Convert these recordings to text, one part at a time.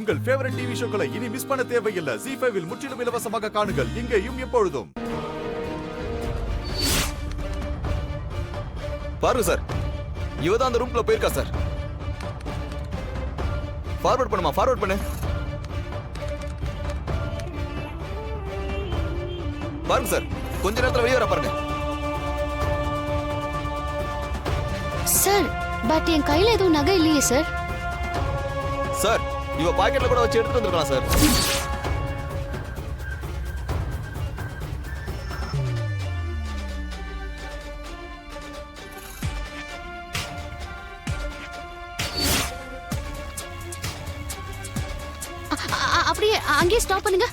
உங்கள் favourite TV ஷோக்களை இனி miss பண்ண தேவையில்லை. ZEE5 இல் முற்றிலும் இலவசமாக காணுங்கள். இங்கேயும் எப்பொழுதும். பாருங்க சார், இவதான் அந்த ரூம்ல போயிருக்கா சார். ஃபார்வர்ட் பண்ணுமா, ஃபார்வர்ட் பண்ணு. பாருங்க சார், கொஞ்ச நேரத்துல வெளியே வர பாருங்க. சார், பட் என் கையில எதுவும் நகை இல்லையே சார். சார், இவ பாக்கெட்ல கூட வச்சு எடுத்துட்டு வந்திருக்கலாம் சார். அப்படியே அங்கேயே ஸ்டாப் பண்ணுங்க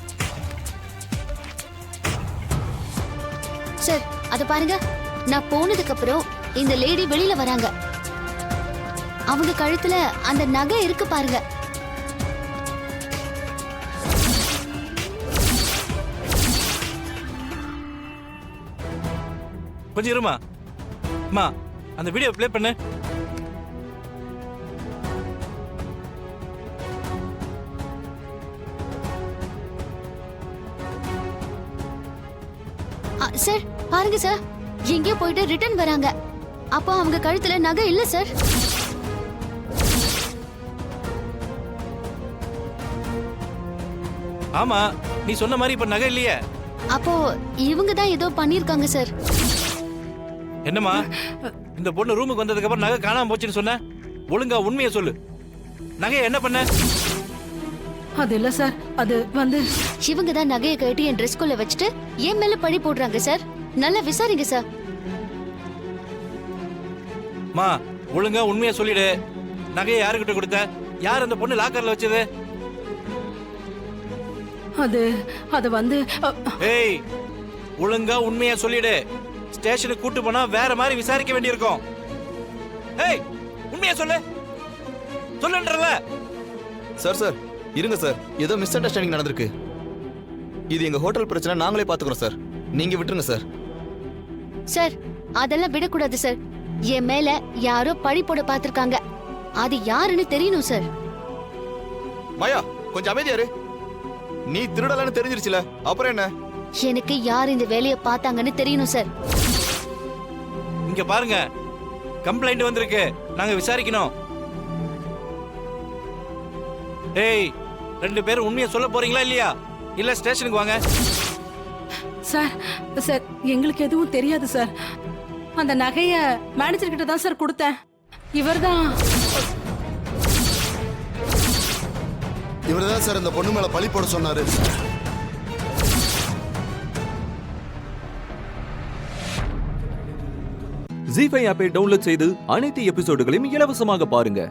சார். அத பாருங்க, நான் போனதுக்கு அப்புறம் இந்த லேடி வெளியில வராங்க. அவங்க கழுத்துல அந்த நகை இருக்கு பாருங்க. கொஞ்சம் இருமா. அம்மா, அந்த வீடியோ ப்ளே பண்ணு. சார் பாருங்க சார், எங்கேயோ போயிட்டு ரிட்டர்ன் வராங்க. அப்போ அவங்க கழுத்துல நகை இல்ல சார். ஆமா, நீ சொன்ன மாதிரி இப்ப நகை இல்லையே. அப்போ இவங்க தான் ஏதோ பண்ணிருக்காங்க சார். என்னம்மா, இந்த பொண்ணு ரூமுக்கு வந்ததுக்கு அப்புறம் நகை காணாம போச்சுன்னு சொன்ன. ஒழுங்கா உண்மையை சொல்லு. நகையை என்ன பண்ண? அது இல்ல சார், அது வந்து இவங்க தான் நகையை கட்டி என் ட்ரெஸ்குள்ள வச்சுட்டு என் மேல பழி போடுறாங்க சார். நல்லா விசாரிங்க சார். மா, ஒழுங்கா உண்மையை சொல்லிடு. நகையை யாருக்கிட்ட கொடுத்த? யார் அந்த பொண்ணு லாக்கர்ல வச்சது? அது வந்து ஏய், ஒழுங்கா உண்மையை சொல்லிடு. ஸ்டேஷனுக்கு கூட்டு போனா வேற மாதிரி விசாரிக்க வேண்டியிருக்கும். ஏய், உண்மையை சொல்லு. சொல்லுன்றல. சார் சார், இருங்க சார், ஏதோ மிஸ் அண்டர்ஸ்டாண்டிங் நடந்திருக்கு. இது எங்க ஹோட்டல் பிரச்சனை, நாங்களே பாத்துக்கிறோம் சார். நீங்க விட்டுருங்க சார். சார், அதெல்லாம் விடக்கூடாது சார். என் மேல யாரோ பழி போட பாத்திருக்காங்க. அது யாருன்னு தெரியணும் சார். மாயா, கொஞ்சம் அமைதியாரு. நீ திருடலன்னு தெரிஞ்சிருச்சுல, அப்புறம் என்ன? எனக்கு யார் இந்த வேலையை பார்த்தாங்கன்னு தெரியணும் சார். இங்க பாருங்க, கம்ப்ளைண்ட் வந்திருக்கு. நாங்க விசாரிக்கணும். ஏய், ரெண்டு பேரும் உண்மையை சொல்ல போறீங்களா இல்லையா? இல்ல ஸ்டேஷனுக்கு வாங்க. சார் சார், எங்களுக்கு எதுவும் தெரியாது சார். அந்த நகைய மேனேஜர் கிட்ட தான் சார் கொடுத்தேன். இவர்தான் சார் இந்த பொண்ணு மேல பழி போட சொன்னாரு. ZEE5 ஆப்பை டவுன்லோட் செய்து அனைத்து எபிசோடுகளையும் இலவசமாக பாருங்க.